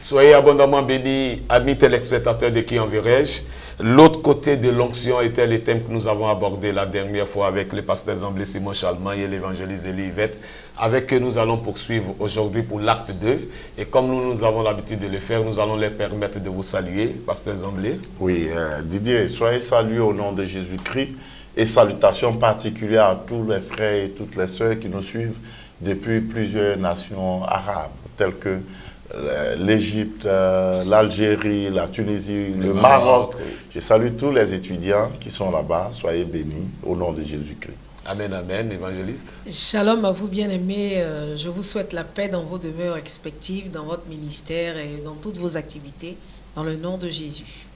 Soyez abondamment bénis, amis téléspectateurs de Qui enverrai-je. L'autre côté de l'onction était le thème que nous avons abordé la dernière fois avec le pasteur Zamblé Simon Chalmagne et l'évangéliste Élie Yvette, avec que nous allons poursuivre aujourd'hui pour l'acte 2. Et comme nous avons l'habitude de le faire, nous allons leur permettre de vous saluer, pasteur Zamblé. Oui, Didier, soyez salués au nom de Jésus-Christ et salutations particulières à tous les frères et toutes les sœurs qui nous suivent depuis plusieurs nations arabes, telles que l'Égypte, l'Algérie, la Tunisie, le Maroc. Oui. Je salue tous les étudiants qui sont là-bas. Soyez bénis au nom de Jésus-Christ. Amen, amen, évangéliste. Shalom à vous bien-aimés. Je vous souhaite la paix dans vos demeures respectives, dans votre ministère et dans toutes vos activités, dans le nom de Jésus.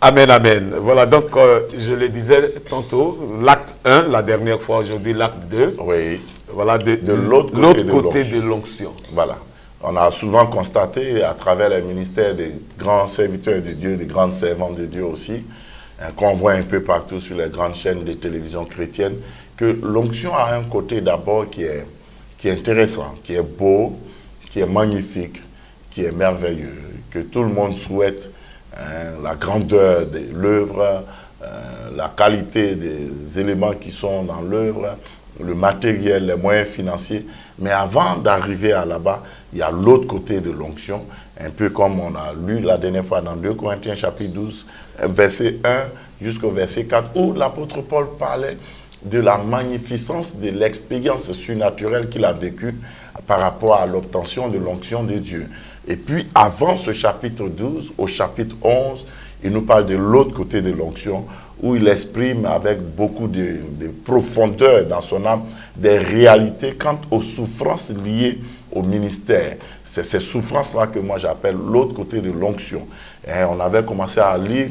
Amen, amen. Voilà, donc je le disais tantôt, l'acte 1, la dernière fois, aujourd'hui l'acte 2. Oui. Voilà, de l'autre côté de l'onction. Voilà. On a souvent constaté à travers les ministères des grands serviteurs de Dieu, des grandes servantes de Dieu aussi, qu'on voit un peu partout sur les grandes chaînes de télévision chrétiennes, que l'onction a un côté d'abord qui est intéressant, qui est beau, qui est magnifique, qui est merveilleux, que tout le monde souhaite, la grandeur de l'œuvre, la qualité des éléments qui sont dans l'œuvre, le matériel, les moyens financiers. Mais avant d'arriver à là-bas, il y a l'autre côté de l'onction, un peu comme on a lu la dernière fois dans 2 Corinthiens chapitre 12, verset 1 jusqu'au verset 4, où l'apôtre Paul parlait de la magnificence de l'expérience surnaturelle qu'il a vécue par rapport à l'obtention de l'onction de Dieu. Et puis, avant ce chapitre 12, au chapitre 11, il nous parle de l'autre côté de l'onction, où il exprime avec beaucoup de profondeur dans son âme des réalités quant aux souffrances liées au ministère. C'est ces souffrances-là que moi j'appelle l'autre côté de l'onction. On avait commencé à lire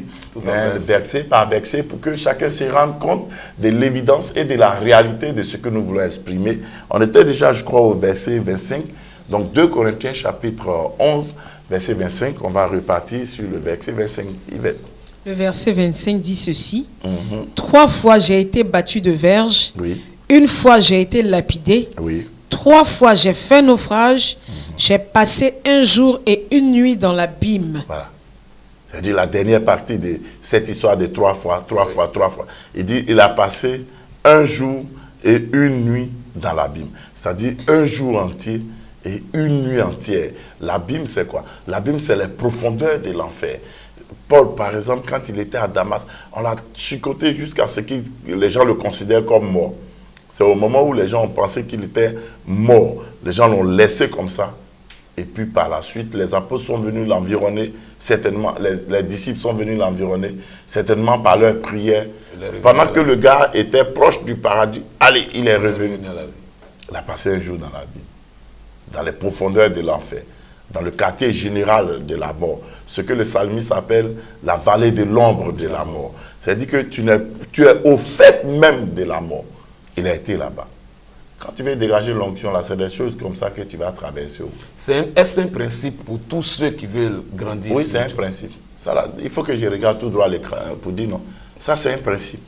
verset par verset pour que chacun se rende compte de l'évidence et de la réalité de ce que nous voulons exprimer. On était déjà, je crois, au verset 25. Donc 2 Corinthiens chapitre 11, verset 25. On va repartir sur le verset 25. Le verset 25 dit ceci. 3 fois j'ai été battu de verge. Oui. 1 fois j'ai été lapidé. Oui. 3 fois j'ai fait naufrage. J'ai passé 1 jour et 1 nuit dans l'abîme. Voilà. C'est-à-dire la dernière partie de cette histoire de 3 fois. Il dit il a passé 1 jour et 1 nuit dans l'abîme. C'est-à-dire 1 jour entier et 1 nuit entière. L'abîme, c'est quoi? L'abîme, c'est les profondeurs de l'enfer. Paul, par exemple, quand il était à Damas, on l'a chicoté jusqu'à ce que les gens le considèrent comme mort. C'est au moment où les gens ont pensé qu'il était mort. Les gens l'ont laissé comme ça. Et puis par la suite, les apôtres sont venus l'environner, certainement, les disciples sont venus l'environner, certainement par leur prière. Pendant que le gars était proche du paradis, allez, il est revenu. Il a passé 1 jour dans la vie, dans les profondeurs de l'enfer, dans le quartier général de la mort, ce que le psalmiste appelle la vallée de l'ombre de la mort. C'est-à-dire que tu es au fait même de la mort. Il a été là-bas. Quand tu veux dégager l'onction, là, c'est des choses comme ça que tu vas traverser. Est-ce un principe pour tous ceux qui veulent grandir? Oui, c'est un principe. Ça, là, il faut que je regarde tout droit à l'écran pour dire non. Ça, c'est un principe.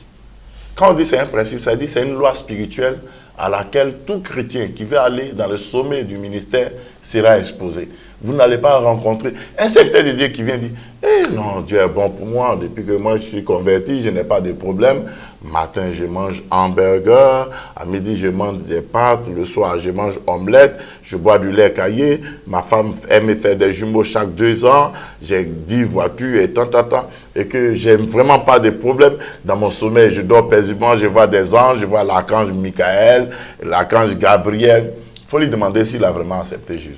Quand on dit c'est un principe, ça dit c'est une loi spirituelle à laquelle tout chrétien qui veut aller dans le sommet du ministère sera exposé. Vous n'allez pas rencontrer un serviteur de Dieu qui vient dire « Eh non, Dieu est bon pour moi, depuis que moi je suis converti, je n'ai pas de problème. Matin, je mange hamburger, à midi, je mange des pâtes, le soir, je mange omelette, je bois du lait caillé, ma femme aime faire des jumeaux chaque 2 ans, j'ai 10 voitures et tant, et que j'ai vraiment pas de problème. Dans mon sommeil, je dors paisiblement, je vois des anges, je vois l'archange Michael, l'archange Gabriel. » Il faut lui demander s'il a vraiment accepté Jésus.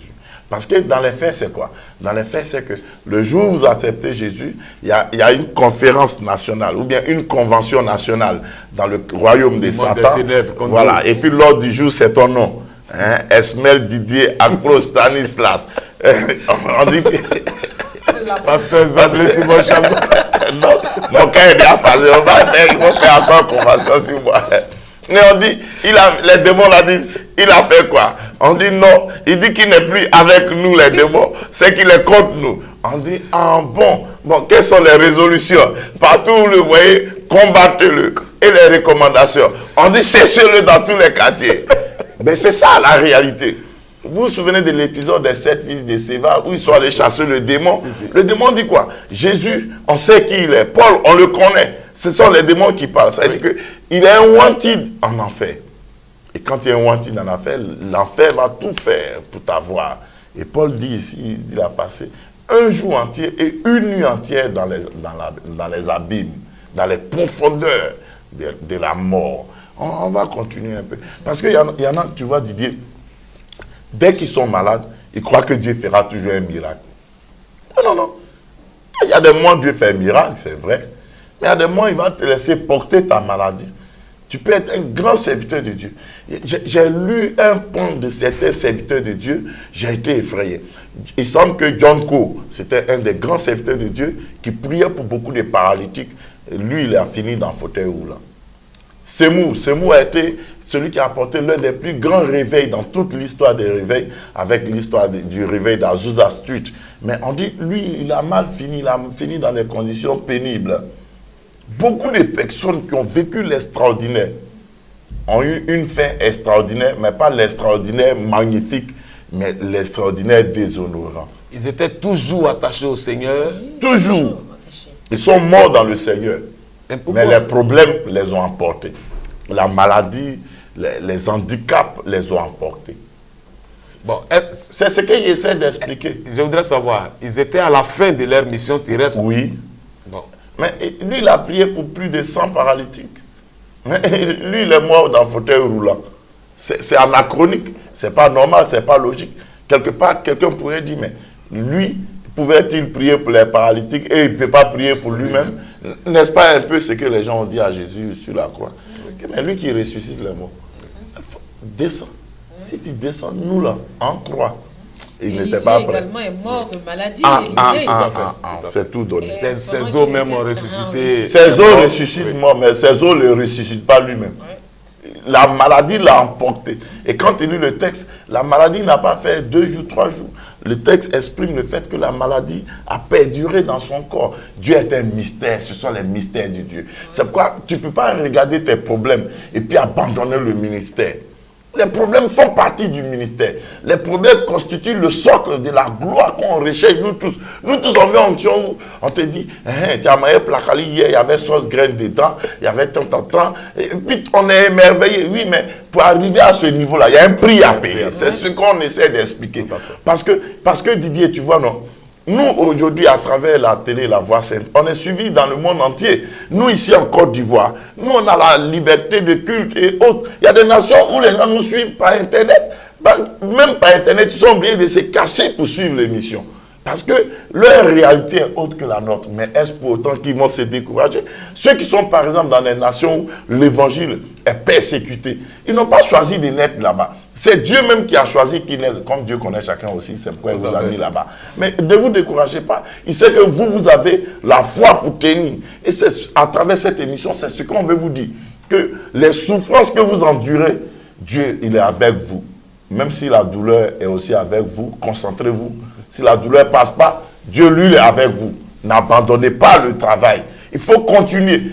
Parce que dans les faits, c'est quoi? Dans les faits, c'est que le jour où vous acceptez Jésus, il y a une conférence nationale ou bien une convention nationale dans le royaume des Satan. Voilà. Et puis l'ordre du jour, c'est ton nom. Hein? Esmel Didier Acro Stanislas. On dit que... Pasteur Zamblé Simon Chalmagne. Non, quand il a parlé, on va faire encore convention sur moi. Mais on dit, les démons la disent, il a fait quoi? On dit non, il dit qu'il n'est plus avec nous les démons, c'est qu'il est contre nous. On dit, ah bon, quelles sont les résolutions? Partout où le voyez, combattez-le. Et les recommandations, on dit cherchez-le dans tous les quartiers. Mais c'est ça la réalité. Vous vous souvenez de l'épisode des 7 fils de Séva où ils sont allés chasser le démon? Le démon dit quoi? Jésus, on sait qui il est. Paul, on le connaît. Ce sont les démons qui parlent. Ça veut dire qu'il est un wanted en enfer. Et quand il est un wanted en enfer, l'enfer va tout faire pour t'avoir. Et Paul dit ici, il a passé un jour entier et une nuit entière dans les abîmes, dans les profondeurs de la mort. On va continuer un peu. Parce qu'il y en a, tu vois, Didier, dès qu'ils sont malades, ils croient que Dieu fera toujours un miracle. Non, non, non. Il y a des moments où Dieu fait un miracle, c'est vrai. Mais il y a des moments où il va te laisser porter ta maladie. Tu peux être un grand serviteur de Dieu. J'ai lu un point de certains serviteurs de Dieu, j'ai été effrayé. Il semble que John Coe, c'était un des grands serviteurs de Dieu qui priait pour beaucoup de paralytiques. Lui, il a fini dans le fauteuil roulant. Semou a été celui qui a apporté l'un des plus grands réveils dans toute l'histoire des réveils, avec l'histoire du réveil d'Azusa Street. Mais on dit, lui, il a mal fini, il a fini dans des conditions pénibles. Beaucoup de personnes qui ont vécu l'extraordinaire ont eu une fin extraordinaire, mais pas l'extraordinaire magnifique, mais l'extraordinaire déshonorant. Ils étaient toujours attachés au Seigneur. Toujours. Ils sont morts dans le Seigneur. Mais les problèmes les ont emportés. La maladie, les handicaps les ont emportés. Bon, c'est ce qu'il essaie d'expliquer. Je voudrais savoir, ils étaient à la fin de leur mission terrestre. Oui. Bon. Mais lui, il a prié pour plus de 100 paralytiques. Lui, il est mort dans le fauteuil roulant. C'est anachronique. C'est pas normal, c'est pas logique. Quelque part, quelqu'un pourrait dire, mais lui, pouvait-il prier pour les paralytiques et il ne peut pas prier pour lui-même? N'est-ce pas un peu ce que les gens ont dit à Jésus sur la croix? Mais lui qui ressuscite les morts, descend. Si tu descends, nous là, en croix. Il n'était pas prêt. Également est mort de maladie. C'est tout donné. Ses os même ont ressuscité. Ses os ressuscitent mort, mais ses os ne le ressuscitent pas lui-même. La maladie l'a emporté. Et quand il lit le texte, la maladie n'a pas fait 2 jours, 3 jours. Le texte exprime le fait que la maladie a perduré dans son corps. Dieu est un mystère, ce sont les mystères de Dieu. C'est pourquoi tu ne peux pas regarder tes problèmes et puis abandonner le ministère. Les problèmes font partie du ministère. Les problèmes constituent le socle de la gloire qu'on recherche, nous tous. Nous tous, on vient en mission où on te dit, tu as mangé placali hier, il y avait sauce graine dedans, il y avait tant. Et puis on est émerveillé. Oui, mais pour arriver à ce niveau-là, il y a un prix à payer. C'est ce qu'on essaie d'expliquer. Parce que Didier, tu vois, non? Nous, aujourd'hui, à travers la télé, la Voix Sainte, on est suivis dans le monde entier. Nous, ici en Côte d'Ivoire, nous, on a la liberté de culte et autres. Il y a des nations où les gens nous suivent par Internet. Même par Internet, ils sont obligés de se cacher pour suivre l'émission. Parce que leur réalité est autre que la nôtre. Mais est-ce pour autant qu'ils vont se décourager? Ceux qui sont, par exemple, dans des nations où l'évangile est persécuté, ils n'ont pas choisi de naître là-bas. C'est Dieu même qui a choisi qu'ils naissent. Comme Dieu connaît chacun aussi, c'est pourquoi il vous a mis là-bas. Mais ne vous découragez pas. Il sait que vous avez la foi pour tenir. Et c'est à travers cette émission, c'est ce qu'on veut vous dire. Que les souffrances que vous endurez, Dieu, il est avec vous. Même si la douleur est aussi avec vous, concentrez-vous. Si la douleur ne passe pas, Dieu, lui, est avec vous. N'abandonnez pas le travail. Il faut continuer.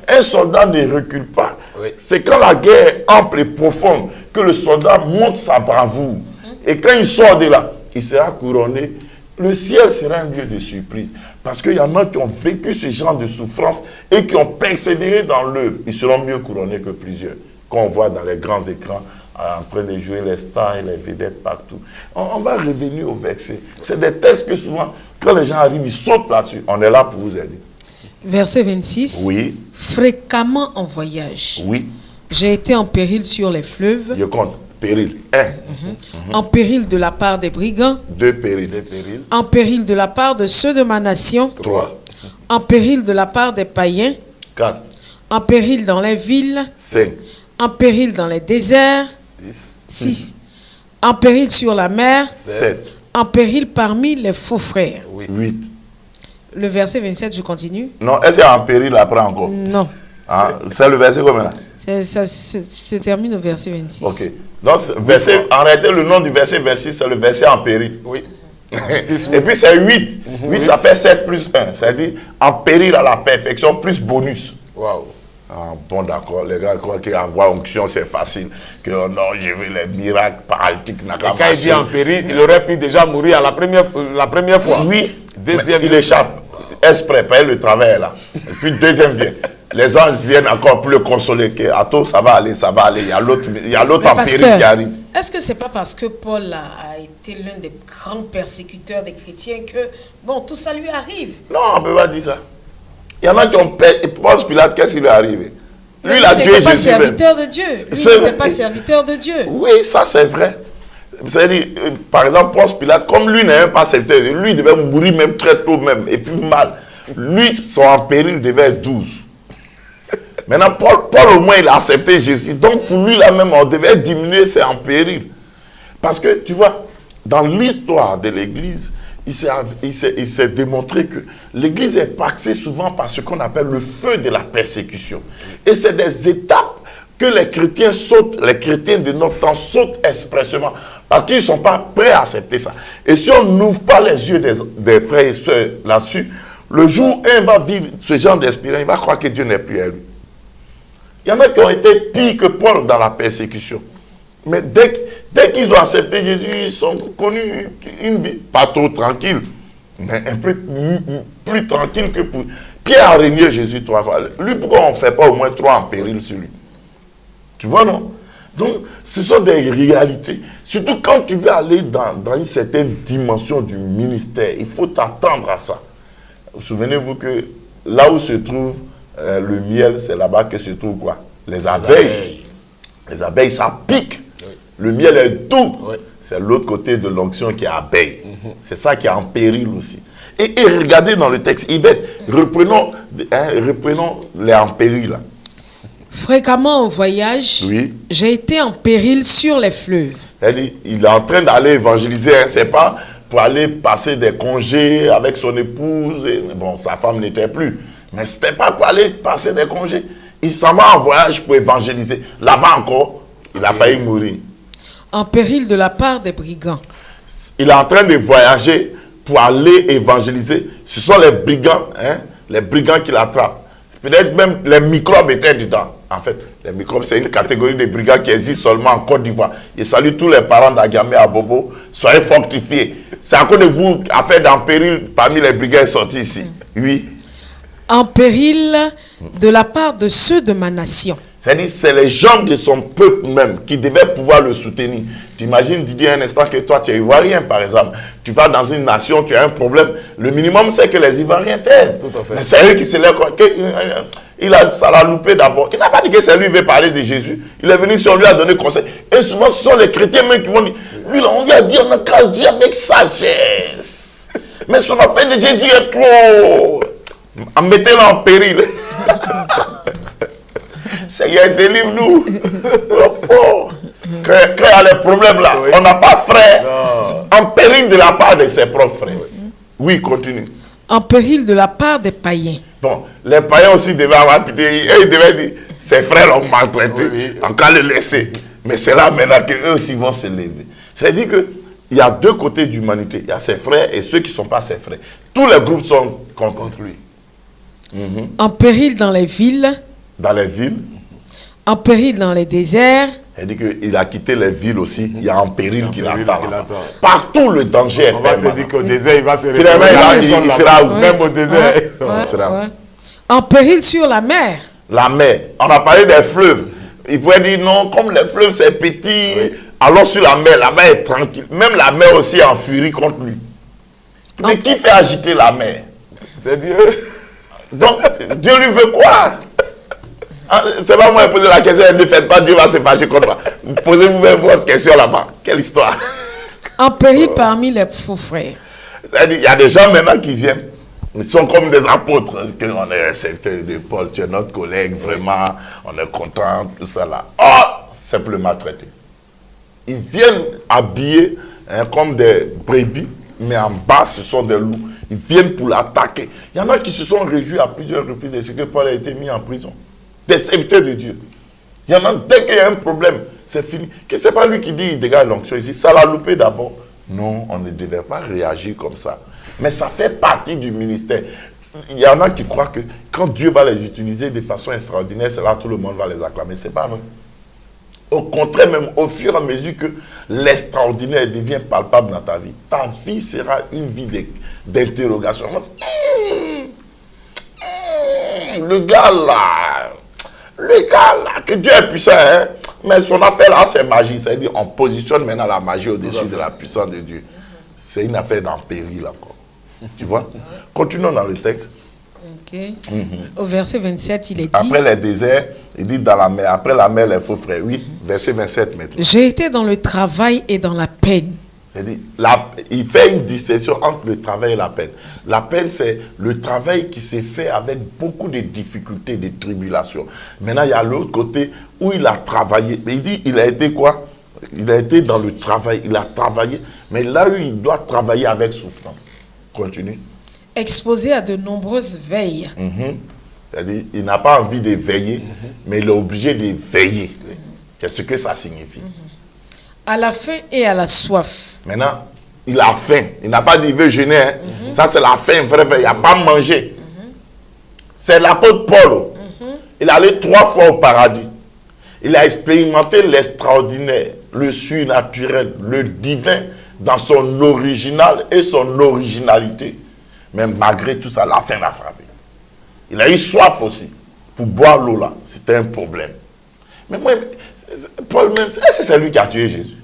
Un soldat ne recule pas. Oui. C'est quand la guerre est ample et profonde que le soldat montre sa bravoure. Et quand il sort de là, il sera couronné. Le ciel sera un lieu de surprise. Parce qu'il y en a qui ont vécu ce genre de souffrance et qui ont persévéré dans l'œuvre. Ils seront mieux couronnés que plusieurs. Qu'on voit dans les grands écrans, en train de jouer les stars et les vedettes partout. On va revenir au verset. C'est des textes que souvent, quand les gens arrivent, ils sautent là-dessus. On est là pour vous aider. Verset 26. Oui. Fréquemment en voyage. Oui. J'ai été en péril sur les fleuves. Je compte. Péril. 1. En péril de la part des brigands. 2 périls. En péril de la part de ceux de ma nation. 3. En péril de la part des païens. 4. En péril dans les villes. 5. En péril dans les déserts. 6. En péril sur la mer. 7. En péril parmi les faux frères. 8. Le verset 27, je continue. Non, est-ce qu'il y a en péril après encore? Non. Ah, c'est le verset combien là? Ça se termine au verset 26. Ok. Donc, verset, en réalité, le nom du verset 26, c'est le verset en péril. Oui. Et puis c'est 8. 8, ça fait 7 plus 1. C'est-à-dire en péril à la perfection plus bonus. Waouh. Ah, bon, d'accord. Les gars croient qu'avoir onction, c'est facile. Que non, je veux les miracles paralytiques. Et quand il dit en péril, il aurait pu déjà mourir la première fois. Oui, Deuxième, il échappe. Exprès, paye le travail là. Et puis deuxième vient. Les anges viennent encore plus le consoler. Que Ato, ça va aller, ça va aller. Il y a l'autre en péril qui arrive. Est-ce que c'est pas parce que Paul a été l'un des grands persécuteurs des chrétiens que, bon, tout ça lui arrive? Non, on ne peut pas dire ça. Il y en a qui ont payé. Ponce Pilate, qu'est-ce qui lui est arrivé? Lui, il a tué Jésus. Il n'était pas serviteur de Dieu. Lui, il n'était pas serviteur de Dieu. Oui, ça c'est vrai. C'est-à-dire, par exemple, Ponce Pilate, comme lui n'est même pas serviteur de Dieu, lui devait mourir même très tôt même, et puis mal. Lui, son en péril devait être 12. Maintenant, Paul au moins, il a accepté Jésus. Donc, pour lui, là même, on devait diminuer ses en péril. Parce que, tu vois, dans l'histoire de l'Église, il s'est démontré que l'Église est passée souvent par ce qu'on appelle le feu de la persécution. Et c'est des étapes que les chrétiens sautent, les chrétiens de notre temps sautent expressément, parce qu'ils ne sont pas prêts à accepter ça. Et si on n'ouvre pas les yeux des frères et sœurs là-dessus, le jour où un va vivre ce genre d'expérience, il va croire que Dieu n'est plus à lui. Il y en a qui ont été pires que Paul dans la persécution. Mais dès qu'ils ont accepté Jésus, ils sont connus une vie pas trop tranquille, mais un peu plus tranquille que pour... Pierre a régné Jésus 3 fois. Lui, pourquoi on ne fait pas au moins 3 en péril sur lui? Tu vois, non? Donc, ce sont des réalités. Surtout quand tu veux aller dans une certaine dimension du ministère, il faut t'attendre à ça. Souvenez-vous que là où se trouve le miel, c'est là-bas que se trouve quoi? Les abeilles. Les abeilles, ça pique. Oui. Le miel est doux. Oui. C'est l'autre côté de l'onction qui est abeille. C'est ça qui est en péril aussi. Et regardez dans le texte, Yvette, reprenons les en péril là. Fréquemment au voyage, oui, j'ai été en péril sur les fleuves. Il est en train d'aller évangéliser, c'est pas pour aller passer des congés avec son épouse. Et, bon, sa femme n'était plus. Mais ce n'était pas pour aller passer des congés. Il s'en va en voyage pour évangéliser. Là-bas encore, il a failli mourir. En péril de la part des brigands. Il est en train de voyager pour aller évangéliser. Ce sont les brigands qui l'attrapent. Peut-être même les microbes étaient dedans. En fait, les microbes, c'est une catégorie de brigands qui existe seulement en Côte d'Ivoire. Je salue tous les parents d'Agamé à Bobo. Soyez fortifiés. C'est à cause de vous, affaire d'en péril, parmi les brigands sortis ici. Oui. En péril de la part de ceux de ma nation. C'est-à-dire, c'est les gens de son peuple même qui devaient pouvoir le soutenir. Tu imagines, Didier, un instant que toi, tu es ivoirien, par exemple. Tu vas dans une nation, tu as un problème. Le minimum, c'est que les Ivoiriens t'aident. Mais c'est eux qui se lèvent. Ça l'a loupé d'abord. Il n'a pas dit que c'est lui qui veut parler de Jésus. Il est venu sur lui à donner conseil. Et souvent, ce sont les chrétiens même qui vont dire, lui, là, on lui a dit, on a casse Dieu avec sagesse. Mais son affaire de Jésus est trop... Mettez-le en péril. Seigneur, délivre-nous. Quand il y a les problèmes là, oui, on n'a pas frère en péril de la part de ses propres frères. Oui, continue. En péril de la part des païens. Bon, les païens aussi devaient avoir pitié. Ils devaient dire, ses frères l'ont maltraité, oui, en cas de le laisser. Mais c'est là maintenant qu'eux aussi vont se lever. C'est-à-dire qu'il y a deux côtés d'humanité. Il y a ses frères et ceux qui ne sont pas ses frères. Tous les groupes sont contre lui. En péril dans les villes. Dans les villes. En péril dans les déserts. Il dit qu'il a quitté les villes aussi. Il y a un péril qui l'attend. Partout le danger est permanent. On va se dire qu'au désert, il va se réveiller. Il sera où? Même au désert. En péril sur la mer. La mer. On a parlé des fleuves. Il pourrait dire non, comme les fleuves c'est petit, oui, allons sur la mer est tranquille. Même la mer aussi est en furie contre lui. Mais qui fait agiter la mer? C'est Dieu. Donc, Dieu lui veut quoi? C'est pas moi qui poser la question, ne faites pas, Dieu va se fâcher contre moi. Posez-vous même votre question là-bas. Quelle histoire? En péril parmi les faux frères. C'est-à-dire, il y a des gens maintenant qui viennent, ils sont comme des apôtres. On est accepté de Paul, tu es notre collègue, vraiment, on est content, tout ça là. Oh, c'est plus maltraité. Ils viennent habillés comme des brebis, mais en bas, ce sont des loups. Ils viennent pour l'attaquer. Il y en a qui se sont réjouis à plusieurs reprises de ce que Paul a été mis en prison. Des serviteurs de Dieu. Il y en a, dès qu'il y a un problème, c'est fini. Que ce n'est pas lui qui dit, il dégage l'onction ici. Ça l'a loupé d'abord. Non, on ne devait pas réagir comme ça. Mais ça fait partie du ministère. il y en a qui croient que quand Dieu va les utiliser de façon extraordinaire, c'est là que tout le monde va les acclamer. Ce n'est pas vrai. Au contraire, même au fur et à mesure que l'extraordinaire devient palpable dans ta vie sera une vie d'interrogation. Le gars là, que Dieu est puissant, hein? Mais son affaire là, c'est magie. C'est-à-dire, on positionne maintenant la magie au-dessus de la puissance de Dieu. C'est une affaire d'empéril encore. Tu vois? Continuons dans le texte. Ok. Au verset 27, il est dit... Après les déserts, il dit dans la mer. Après la mer, les faux frères. Oui, verset 27 maintenant. J'ai été dans le travail et dans la peine. Il fait une distinction entre le travail et la peine. La peine, c'est le travail qui s'est fait avec beaucoup de difficultés, de tribulations. Maintenant, il y a l'autre côté où il a travaillé. Mais il dit, il a été quoi? Il a été dans le travail, il a travaillé. Mais là où il doit travailler avec souffrance. Continue. Exposé à de nombreuses veilles. C'est-à-dire, il n'a pas envie de veiller, mais il est obligé de veiller. Qu'est-ce que ça signifie? À la faim et à la soif. Maintenant, il a faim. Il n'a pas dit il veut jeûner. Hein. Ça, c'est la faim, vrai. Il n'a pas mangé. C'est l'apôtre Paul. Il est allé 3 fois au paradis. Il a expérimenté l'extraordinaire, le surnaturel, le divin dans son original et son originalité. Mais malgré tout ça, la faim l'a frappé. Il a eu soif aussi. Pour boire l'eau là, c'était un problème. Mais moi, Paul même, est-ce que c'est lui qui a tué Jésus?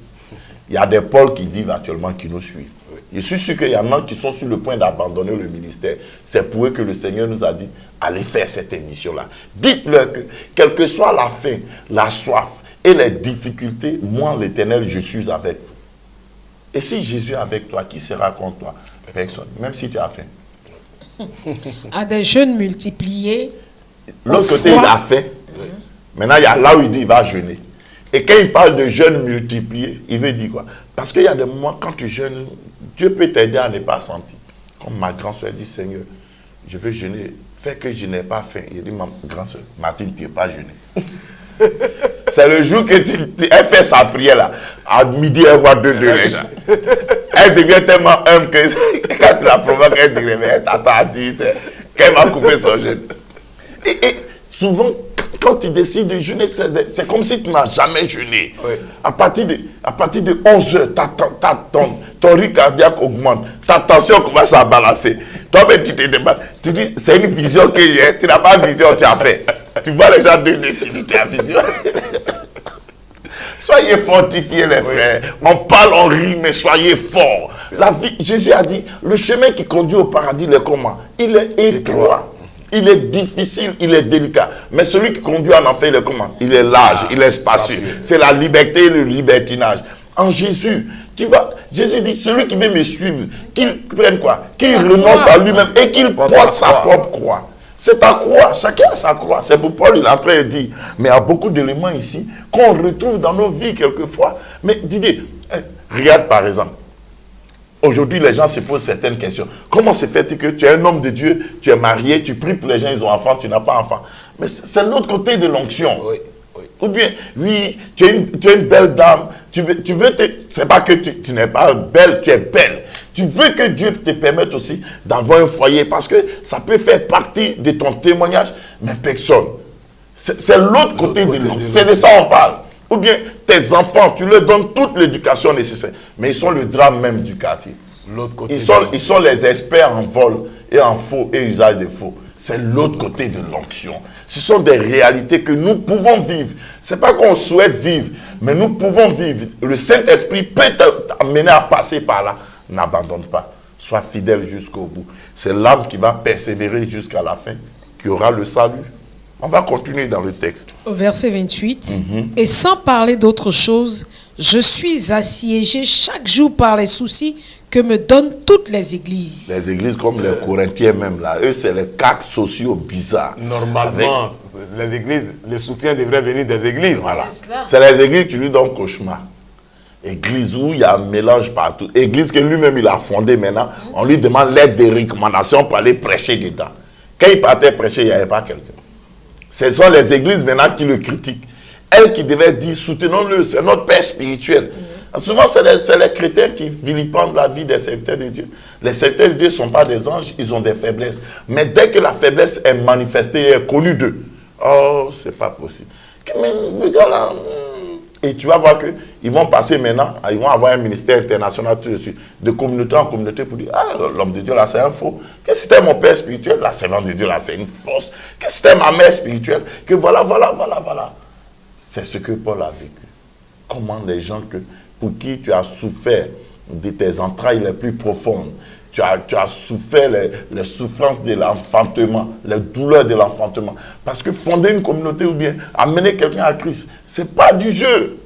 Il y a des Pauls qui vivent actuellement, qui nous suivent. Je suis sûr qu'il y en a qui sont sur le point d'abandonner le ministère. C'est pour eux que le Seigneur nous a dit, allez faire cette émission-là. Dites-leur que, quelle que soit la faim, la soif et les difficultés, moi, l'Éternel, je suis avec vous. Et si Jésus est avec toi, qui sera contre toi? Personne. Même si tu as faim. À des jeûnes multipliés. L'autre côté, il a faim. Maintenant, il y a là où il dit, il va jeûner. Et quand il parle de jeûne multiplié, il veut dire quoi? Parce qu'il y a des moments, quand tu jeûnes, Dieu peut t'aider à ne pas sentir. Comme ma grand-soeur dit, Seigneur, je veux jeûner. Fais que je n'ai pas faim. Il dit, ma grand-soeur, Martine, tu n'es pas jeûné. C'est le jour que elle fait sa prière là. À midi, elle voit 2 degrés. Elle devient tellement humble que quand tu la provoques, elle dirait, mais elle t'attend à 18 heures. Qu'elle va couper son jeûne. Et souvent, quand tu décides de jeûner, c'est comme si tu n'as jamais jeûné. Oui. À partir de 11 heures, ton rythme cardiaque augmente. Ta tension commence à balancer. Toi-même, tu te demandes. Tu dis, c'est une vision que j'ai. Tu n'as pas de vision, tu as fait. Tu vois les gens de tu dis, tu as vision. Soyez fortifiés, les frères. On parle, on rit, mais soyez forts. La vie, Jésus a dit, le chemin qui conduit au paradis, il est comment? Il est étroit. Il est difficile, il est délicat. Mais celui qui conduit en enfer, il est comment? Il est large, il est spacieux. C'est la liberté et le libertinage. En Jésus, tu vois, Jésus dit, celui qui veut me suivre, qu'il prenne quoi? Qu'il renonce à lui-même et qu'il porte sa propre croix. C'est ta croix, chacun a sa croix. C'est pour Paul, il est en train de dire. Mais il y a beaucoup d'éléments ici qu'on retrouve dans nos vies quelquefois. Mais Didier, regarde par exemple. Aujourd'hui, les gens se posent certaines questions. Comment se fait-il que tu es un homme de Dieu, tu es marié, tu pries pour les gens, ils ont enfant, tu n'as pas enfant? Mais c'est l'autre côté de l'onction. Oui, oui. Ou bien, oui, tu es une belle dame, c'est pas que tu n'es pas belle, tu es belle. Tu veux que Dieu te permette aussi d'avoir un foyer parce que ça peut faire partie de ton témoignage, mais personne. C'est l'autre côté de l'onction. C'est de ça qu'on parle. Ou bien tes enfants, tu leur donnes toute l'éducation nécessaire. Mais ils sont le drame même du quartier. Côté ils sont les experts en vol et en faux et usage de faux. C'est l'autre côté de l'onction. Ce sont des réalités que nous pouvons vivre. Ce n'est pas qu'on souhaite vivre, mais nous pouvons vivre. Le Saint-Esprit peut t'amener à passer par là. N'abandonne pas. Sois fidèle jusqu'au bout. C'est l'âme qui va persévérer jusqu'à la fin, qui aura le salut. On va continuer dans le texte. Au verset 28. Et sans parler d'autre chose, je suis assiégé chaque jour par les soucis que me donnent toutes les églises. Les églises comme les Corinthiens même là, eux c'est les cas sociaux bizarres. Normalement, les églises, les soutiens devraient venir des églises. Voilà. C'est les églises qui lui donnent cauchemar. Église où il y a un mélange partout. Église que lui-même il a fondée maintenant, on lui demande l'aide des recommandations pour aller prêcher dedans. Quand il partait prêcher, il n'y avait pas quelqu'un. Ce sont les églises maintenant qui le critiquent. Elle qui devait dire, soutenons-le, c'est notre père spirituel. Souvent, c'est les chrétiens qui vilipendent la vie des serviteurs de Dieu. Les serviteurs de Dieu ne sont pas des anges, ils ont des faiblesses. Mais dès que la faiblesse est manifestée et est connue d'eux, oh, c'est pas possible. Mais le gars là, et tu vas voir qu'ils vont passer maintenant, ils vont avoir un ministère international tout de suite, de communauté en communauté pour dire, ah, l'homme de Dieu là, c'est un faux. Que c'était mon père spirituel, la servante de Dieu là, c'est une fausse. Que c'était ma mère spirituelle, que voilà. C'est ce que Paul a vécu. Comment les gens pour qui tu as souffert de tes entrailles les plus profondes, tu as souffert les souffrances de l'enfantement, les douleurs de l'enfantement. Parce que fonder une communauté ou bien amener quelqu'un à Christ, ce n'est pas du jeu.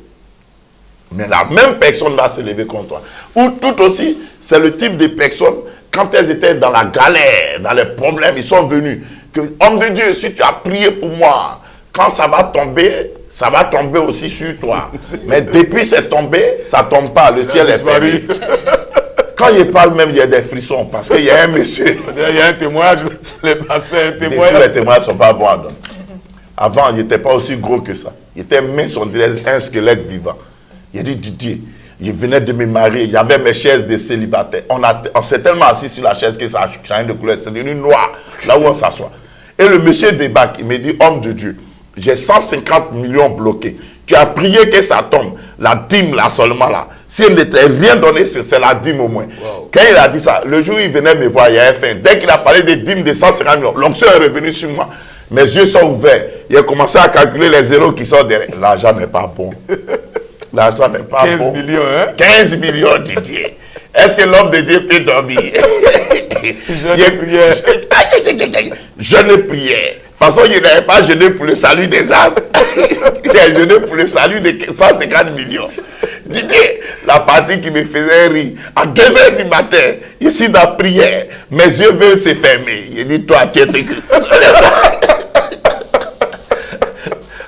Mais la même personne va se lever contre toi. Ou tout aussi, c'est le type de personnes, quand elles étaient dans la galère, dans les problèmes, ils sont venus. Que, homme de Dieu, si tu as prié pour moi, quand ça va tomber aussi sur toi. Mais depuis c'est tombé, ça ne tombe pas, le ciel est fermé. Quand il parle même, il y a des frissons, parce qu'il y a un monsieur. Il y a un témoignage, les pasteurs témoignent. Tous les témoignages ne sont pas bons à donner. Avant, il n'était pas aussi gros que ça. Il était mince, on dirait un squelette vivant. Il a dit, Didier, je venais de me marier, il y avait mes chaises de célibataire. On s'est tellement assis sur la chaise que ça a changé de couleur, c'est devenu noir, là où on s'assoit. Et le monsieur débarque, il me dit, homme de Dieu, j'ai 150 millions bloqués. Tu as prié que ça tombe. La dîme, là seulement, là. Si elle ne t'est rien donné, c'est la dîme au moins. Wow. Quand il a dit ça, le jour où il venait me voir, il y avait faim. Dès qu'il a parlé des dîmes de 150 millions, l'onction est revenue sur moi. Mes yeux sont ouverts. Il a commencé à calculer les zéros qui sont derrière. L'argent n'est pas bon. L'argent n'est pas 15 bon. 15 millions, hein? 15 millions, Didier. Est-ce que l'homme de Dieu peut dormir? Je priais. Je ne priais. De toute façon, il n'avait pas jeûné pour le salut des âmes. Il a jeûné pour le salut de 150 millions. Didier, la partie qui me faisait rire, à 2 h du matin, ici dans la prière, mes yeux veulent se fermer. Il dit, toi, tu es vécu.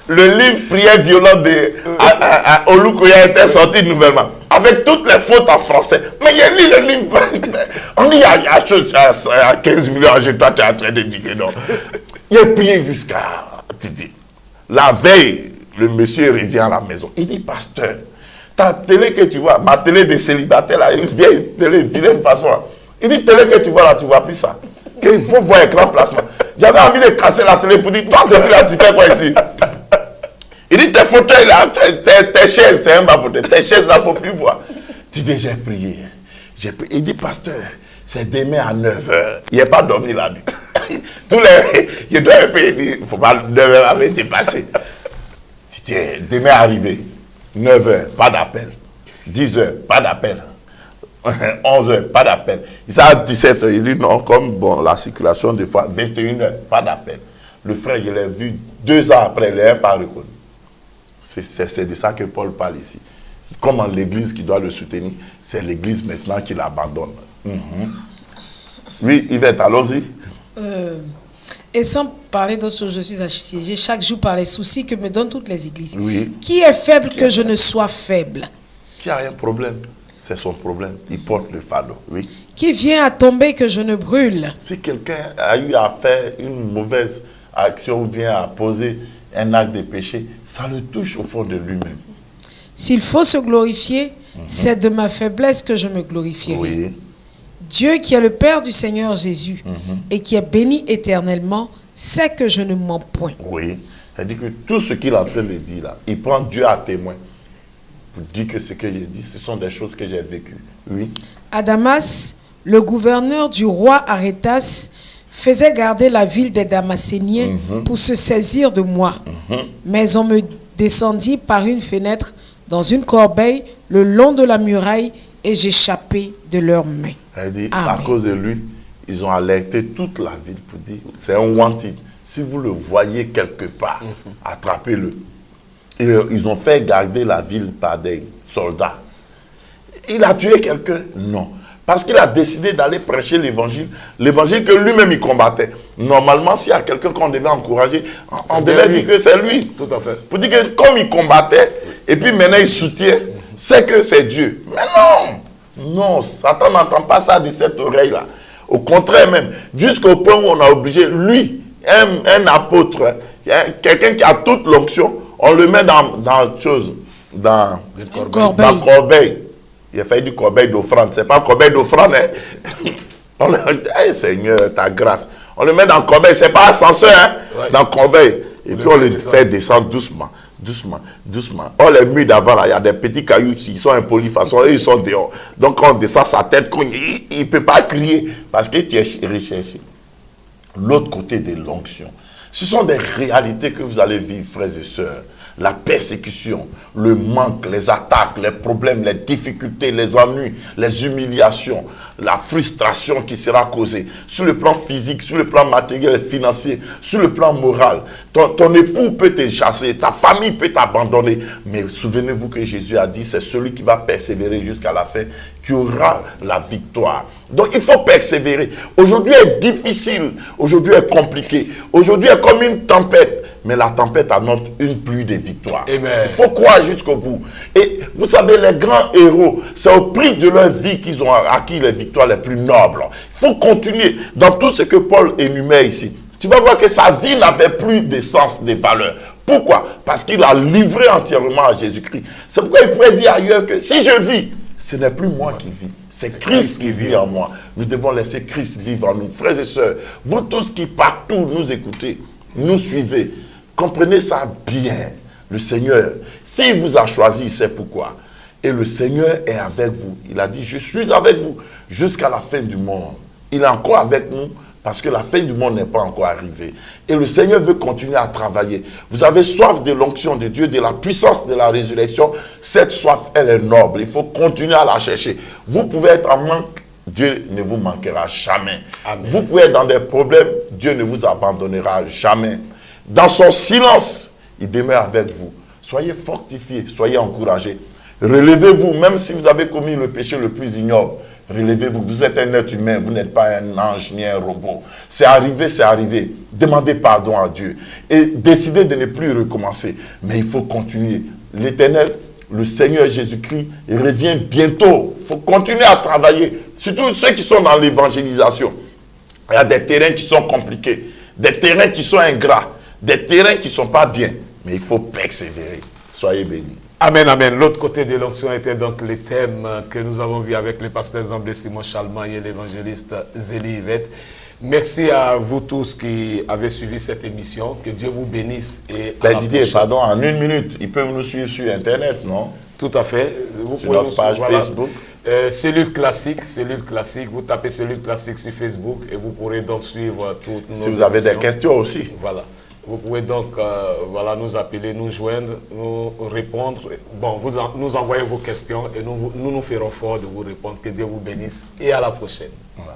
Le livre Prière violente de Olukoya était sorti nouvellement, avec toutes les fautes en français. Mais il a lu le livre. On dit, il y a chose à 15 millions, toi, tu es en train de dire que non. Il a prié jusqu'à Titi. La veille, le monsieur revient à la maison. Il dit, pasteur, ta télé que tu vois, ma télé de célibataire, là, une vieille télé, vilaine façon. Là. Il dit, télé que tu vois là, tu ne vois plus ça. Il faut voir écran placement. J'avais envie de casser la télé pour dire, toi, depuis là, tu fais quoi ici? Il dit, tes fauteuils là, tes chaises, c'est un bas fauteuil, tes chaises là, il ne faut plus voir. Tu dis, j'ai prié. Il dit, pasteur, c'est demain à 9 h. Il n'est pas dormi la nuit. Tous les... Il doit un peu, il ne faut pas 9 h avait dépassé. Tu dis, demain arrivé, 9 h, pas d'appel. 10 h, pas d'appel. 11 h, pas d'appel. Il s'est à 17 h, il dit non, comme bon, la circulation des fois, 21 h, pas d'appel. Le frère, je l'ai vu 2 ans après, il n'est pas reconnu. C'est de ça que Paul parle ici. Comment l'église qui doit le soutenir, c'est l'église maintenant qui l'abandonne. Oui, Yvette, allons-y. Et sans parler d'autres choses, je suis assiégée chaque jour par les soucis que me donnent toutes les églises. Oui. Qui est faible que je ne sois faible? Qui a un problème, c'est son problème. Il porte le fardeau, oui. Qui vient à tomber que je ne brûle? Si quelqu'un a eu à faire une mauvaise action ou bien à poser un acte de péché, ça le touche au fond de lui-même. S'il faut se glorifier, c'est de ma faiblesse que je me glorifierai. Oui. Dieu qui est le Père du Seigneur Jésus et qui est béni éternellement, sait que je ne mens point. Oui. C'est-à-dire que tout ce qu'il est en train de dire là, il prend Dieu à témoin pour dire que ce que j'ai dit, ce sont des choses que j'ai vécues. Oui. À Damas, le gouverneur du roi Arétas faisait garder la ville des Damascéniens pour se saisir de moi. Mais on me descendit par une fenêtre dans une corbeille le long de la muraille et j'échappais de leurs mains. Elle dit, à cause de lui, ils ont alerté toute la ville pour dire, c'est un wanted. Si vous le voyez quelque part, attrapez-le. Et ils ont fait garder la ville par des soldats. Il a tué quelqu'un? Non. Parce qu'il a décidé d'aller prêcher l'évangile. L'évangile que lui-même il combattait. Normalement, s'il y a quelqu'un qu'on devait encourager, on devait dire que c'est lui. Tout à fait. Pour dire que comme il combattait, et puis maintenant il soutient, c'est que c'est Dieu. Mais non! Non, Satan n'entend pas ça de cette oreille-là. Au contraire même, jusqu'au point où on a obligé, lui, un apôtre, quelqu'un qui a toute l'onction, on le met dans chose, dans Corbeil. Corbeil. Il a fallu du corbeil d'offrande. C'est pas corbeil d'offrande, hein. On le dit, hey, Seigneur, ta grâce. On le met dans corbeil, c'est pas ascenseur, hein, Ouais. dans corbeil. Et puis on le fait descendre doucement, doucement, doucement. Oh, les murs d'avant, là, il y a des petits cailloux, ils sont impolis, de toute façon, eux, ils sont dehors. Donc quand on descend sa tête, il ne peut pas crier parce que tu es recherché. L'autre côté de l'onction. Ce sont des réalités que vous allez vivre, frères et sœurs. La persécution, le manque, les attaques, les problèmes, les difficultés, les ennuis, les humiliations, la frustration qui sera causée sur le plan physique, sur le plan matériel et financier, sur le plan moral. Ton époux peut te chasser, ta famille peut t'abandonner. Mais souvenez-vous que Jésus a dit, c'est celui qui va persévérer jusqu'à la fin qui aura la victoire. Donc il faut persévérer. Aujourd'hui est difficile, aujourd'hui est compliqué, aujourd'hui est comme une tempête. Mais la tempête annonce une pluie de victoire. Amen. Il faut croire jusqu'au bout. Et vous savez, les grands héros, c'est au prix de leur vie qu'ils ont acquis les victoires les plus nobles. Il faut continuer dans tout ce que Paul énumère ici. Tu vas voir que sa vie n'avait plus de sens, de valeur. Pourquoi? Parce qu'il a livré entièrement à Jésus-Christ. C'est pourquoi il pourrait dire ailleurs que si je vis, ce n'est plus moi qui vis, c'est Christ qui vit en moi. Nous devons laisser Christ vivre en nous. Frères et sœurs, vous tous qui partout nous écoutez, nous suivez, comprenez ça bien. Le Seigneur, s'il vous a choisi, c'est pourquoi. Et le Seigneur est avec vous. Il a dit, je suis avec vous jusqu'à la fin du monde. Il est encore avec nous parce que la fin du monde n'est pas encore arrivée. Et le Seigneur veut continuer à travailler. Vous avez soif de l'onction de Dieu, de la puissance de la résurrection. Cette soif, elle est noble. Il faut continuer à la chercher. Vous pouvez être en manque, Dieu ne vous manquera jamais. Amen. Vous pouvez être dans des problèmes, Dieu ne vous abandonnera jamais. Dans son silence, il demeure avec vous. Soyez fortifiés, soyez encouragés. Relevez-vous, même si vous avez commis le péché le plus ignoble. Relevez-vous, vous êtes un être humain, vous n'êtes pas un ange ni un robot. C'est arrivé, c'est arrivé. Demandez pardon à Dieu et décidez de ne plus recommencer. Mais il faut continuer. L'Éternel, le Seigneur Jésus-Christ, il revient bientôt. Il faut continuer à travailler. Surtout ceux qui sont dans l'évangélisation. Il y a des terrains qui sont compliqués, des terrains qui sont ingrats, des terrains qui ne sont pas bien. Mais il faut persévérer. Soyez bénis. Amen, amen. L'autre côté de l'onction était donc les thèmes que nous avons vus avec le pasteur Zamblé Simon Chalmagne et l'évangéliste Zélie Yvette. Merci à vous tous qui avez suivi cette émission. Que Dieu vous bénisse. Et à la Didier, prochaine. pardon, en une minute, ils peuvent nous suivre sur Internet, non? Tout à fait. Vous Sur pouvez notre page Facebook. Cellule classique, vous tapez cellule classique sur Facebook et vous pourrez donc suivre toutes nos Si vous avez des émissions. questions aussi. Voilà. Vous pouvez donc nous appeler, nous joindre, nous répondre. Bon, nous envoyez vos questions et nous ferons fort de vous répondre. Que Dieu vous bénisse et à la prochaine. Voilà.